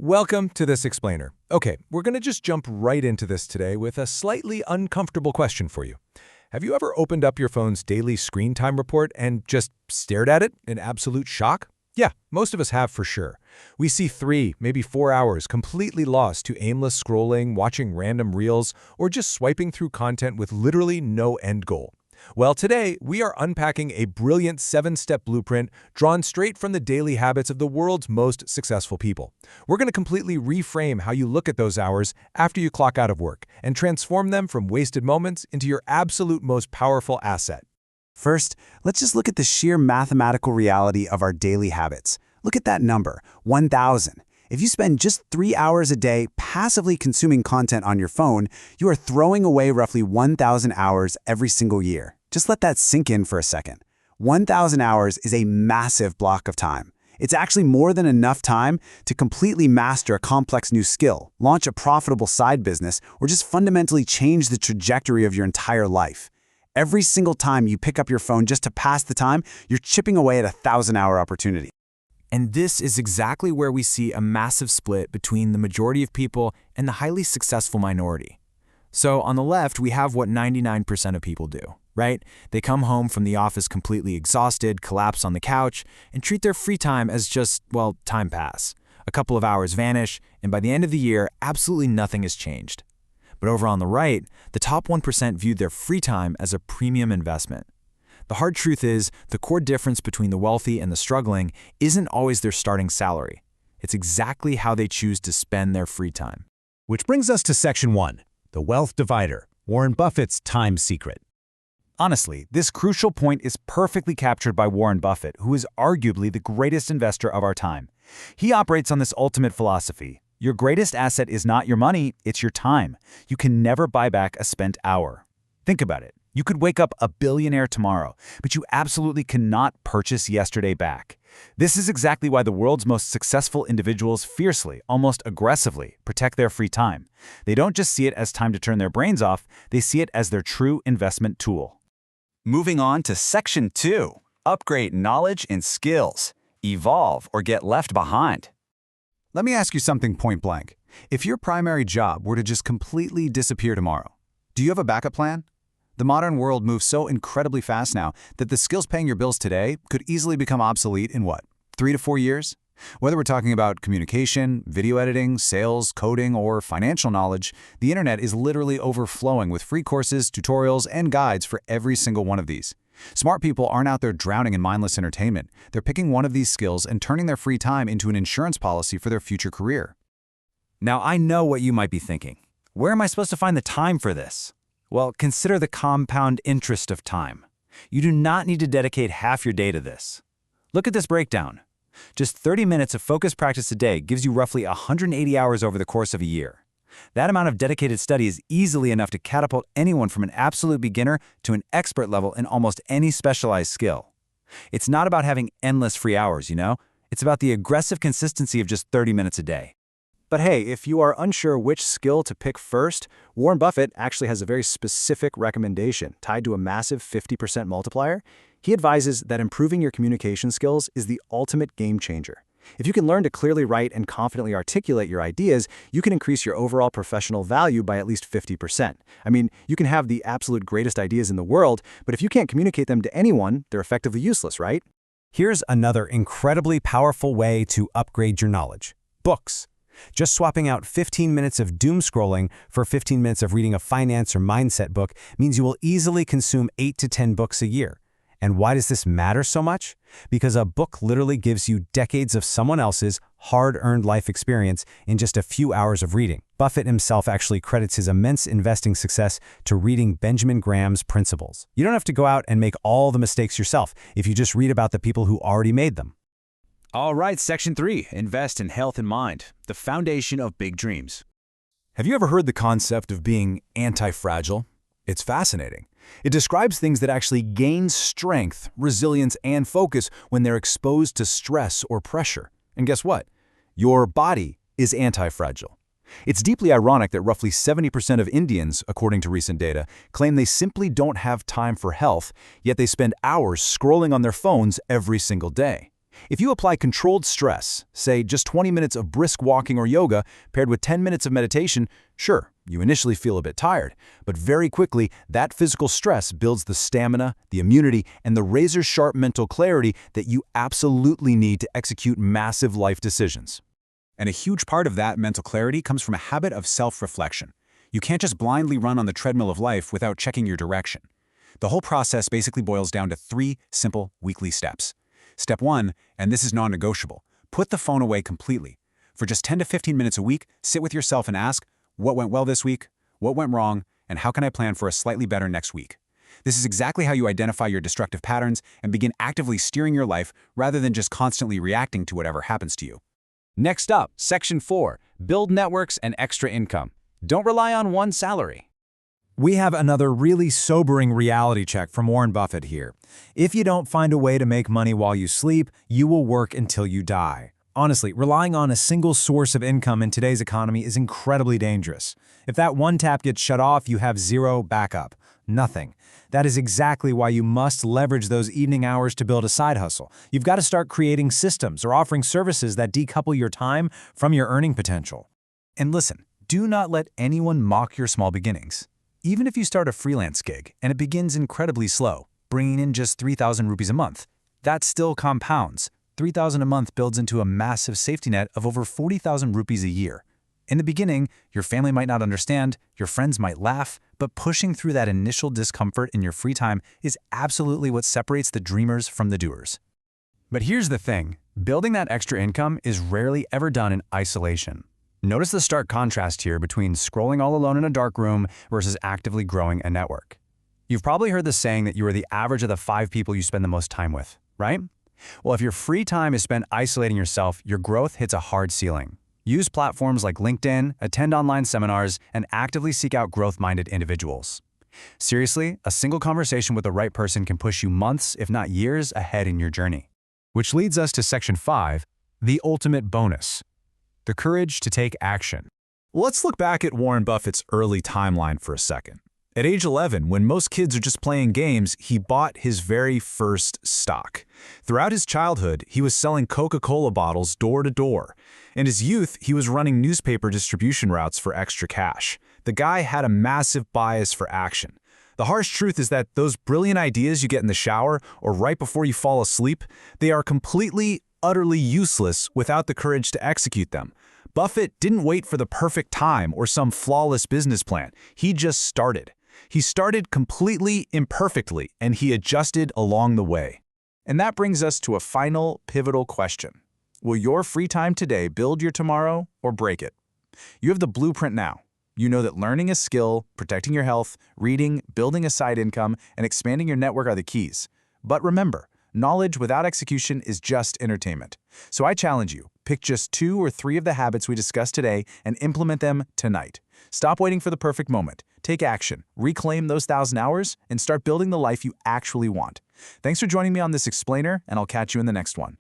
Welcome to This Explainer. Okay, we're going to just jump right into this today with a slightly uncomfortable question for you. Have you ever opened up your phone's daily screen time report and just stared at it in absolute shock? Yeah, most of us have for sure. We see 3, maybe 4 hours completely lost to aimless scrolling, watching random reels, or just swiping through content with literally no end goal. Well, today, we are unpacking a brilliant 7-step blueprint drawn straight from the daily habits of the world's most successful people. We're going to completely reframe how you look at those hours after you clock out of work and transform them from wasted moments into your absolute most powerful asset. First, let's just look at the sheer mathematical reality of our daily habits. Look at that number, 1,000. If you spend just 3 hours a day passively consuming content on your phone, you are throwing away roughly 1,000 hours every single year. Just let that sink in for a second. 1,000 hours is a massive block of time. It's actually more than enough time to completely master a complex new skill, launch a profitable side business, or just fundamentally change the trajectory of your entire life. Every single time you pick up your phone just to pass the time, you're chipping away at a 1,000-hour opportunity. And this is exactly where we see a massive split between the majority of people and the highly successful minority. So on the left, we have what 99% of people do, right? They come home from the office completely exhausted, collapse on the couch, and treat their free time as just, well, time pass. A couple of hours vanish, and by the end of the year, absolutely nothing has changed. But over on the right, the top 1% viewed their free time as a premium investment. The hard truth is, the core difference between the wealthy and the struggling isn't always their starting salary. It's exactly how they choose to spend their free time. Which brings us to Section 1, the Wealth Divider, Warren Buffett's time secret. Honestly, this crucial point is perfectly captured by Warren Buffett, who is arguably the greatest investor of our time. He operates on this ultimate philosophy. Your greatest asset is not your money, it's your time. You can never buy back a spent hour. Think about it. You could wake up a billionaire tomorrow, but you absolutely cannot purchase yesterday back. This is exactly why the world's most successful individuals fiercely, almost aggressively, protect their free time. They don't just see it as time to turn their brains off, they see it as their true investment tool. Moving on to Section 2, upgrade knowledge and skills. Evolve or get left behind. Let me ask you something point blank. If your primary job were to just completely disappear tomorrow, do you have a backup plan? The modern world moves so incredibly fast now that the skills paying your bills today could easily become obsolete in what, 3 to 4 years? Whether we're talking about communication, video editing, sales, coding, or financial knowledge, the internet is literally overflowing with free courses, tutorials, and guides for every single one of these. Smart people aren't out there drowning in mindless entertainment. They're picking one of these skills and turning their free time into an insurance policy for their future career. Now, I know what you might be thinking. Where am I supposed to find the time for this? Well, consider the compound interest of time. You do not need to dedicate half your day to this. Look at this breakdown. Just 30 minutes of focused practice a day gives you roughly 180 hours over the course of a year. That amount of dedicated study is easily enough to catapult anyone from an absolute beginner to an expert level in almost any specialized skill. It's not about having endless free hours, you know? It's about the aggressive consistency of just 30 minutes a day. But hey, if you are unsure which skill to pick first, Warren Buffett actually has a very specific recommendation tied to a massive 50% multiplier. He advises that improving your communication skills is the ultimate game changer. If you can learn to clearly write and confidently articulate your ideas, you can increase your overall professional value by at least 50%. I mean, you can have the absolute greatest ideas in the world, but if you can't communicate them to anyone, they're effectively useless, right? Here's another incredibly powerful way to upgrade your knowledge. Books. Just swapping out 15 minutes of doom scrolling for 15 minutes of reading a finance or mindset book means you will easily consume 8 to 10 books a year. And why does this matter so much? Because a book literally gives you decades of someone else's hard-earned life experience in just a few hours of reading. Buffett himself actually credits his immense investing success to reading Benjamin Graham's principles. You don't have to go out and make all the mistakes yourself if you just read about the people who already made them. All right, Section 3, invest in health and mind, the foundation of big dreams. Have you ever heard the concept of being anti-fragile? It's fascinating. It describes things that actually gain strength, resilience, and focus when they're exposed to stress or pressure. And guess what? Your body is anti-fragile. It's deeply ironic that roughly 70% of Indians, according to recent data, claim they simply don't have time for health, yet they spend hours scrolling on their phones every single day. If you apply controlled stress, say just 20 minutes of brisk walking or yoga paired with 10 minutes of meditation, sure, you initially feel a bit tired, but very quickly that physical stress builds the stamina, the immunity, and the razor-sharp mental clarity that you absolutely need to execute massive life decisions. And a huge part of that mental clarity comes from a habit of self-reflection. You can't just blindly run on the treadmill of life without checking your direction. The whole process basically boils down to 3 simple weekly steps. Step 1, and this is non-negotiable, put the phone away completely. For just 10 to 15 minutes a week, sit with yourself and ask, what went well this week? What went wrong? And how can I plan for a slightly better next week? This is exactly how you identify your destructive patterns and begin actively steering your life rather than just constantly reacting to whatever happens to you. Next up, Section 4, build networks and extra income. Don't rely on one salary. We have another really sobering reality check from Warren Buffett here. If you don't find a way to make money while you sleep, you will work until you die. Honestly, relying on a single source of income in today's economy is incredibly dangerous. If that one tap gets shut off, you have zero backup. Nothing. That is exactly why you must leverage those evening hours to build a side hustle. You've got to start creating systems or offering services that decouple your time from your earning potential. And listen, do not let anyone mock your small beginnings. Even if you start a freelance gig and it begins incredibly slow, bringing in just 3,000 rupees a month, that still compounds. 3,000 a month builds into a massive safety net of over 40,000 rupees a year. In the beginning, your family might not understand, your friends might laugh, but pushing through that initial discomfort in your free time is absolutely what separates the dreamers from the doers. But here's the thing, building that extra income is rarely ever done in isolation. Notice the stark contrast here between scrolling all alone in a dark room versus actively growing a network. You've probably heard the saying that you are the average of the 5 people you spend the most time with, right? Well, if your free time is spent isolating yourself, your growth hits a hard ceiling. Use platforms like LinkedIn, attend online seminars, and actively seek out growth-minded individuals. Seriously, a single conversation with the right person can push you months, if not years, ahead in your journey. Which leads us to Section 5, the ultimate bonus. The courage to take action. Let's look back at Warren Buffett's early timeline for a second. At age 11, when most kids are just playing games, he bought his very first stock. Throughout his childhood, he was selling Coca-Cola bottles door to door. In his youth, he was running newspaper distribution routes for extra cash. The guy had a massive bias for action. The harsh truth is that those brilliant ideas you get in the shower or right before you fall asleep, they are completely, utterly useless without the courage to execute them. Buffett didn't wait for the perfect time or some flawless business plan. He just started. He started completely imperfectly, and he adjusted along the way. And that brings us to a final, pivotal question. Will your free time today build your tomorrow or break it? You have the blueprint now. You know that learning a skill, protecting your health, reading, building a side income, and expanding your network are the keys. But remember, knowledge without execution is just entertainment. So I challenge you, pick just 2 or 3 of the habits we discussed today and implement them tonight. Stop waiting for the perfect moment. Take action, reclaim those 1,000 hours, and start building the life you actually want. Thanks for joining me on this explainer, and I'll catch you in the next one.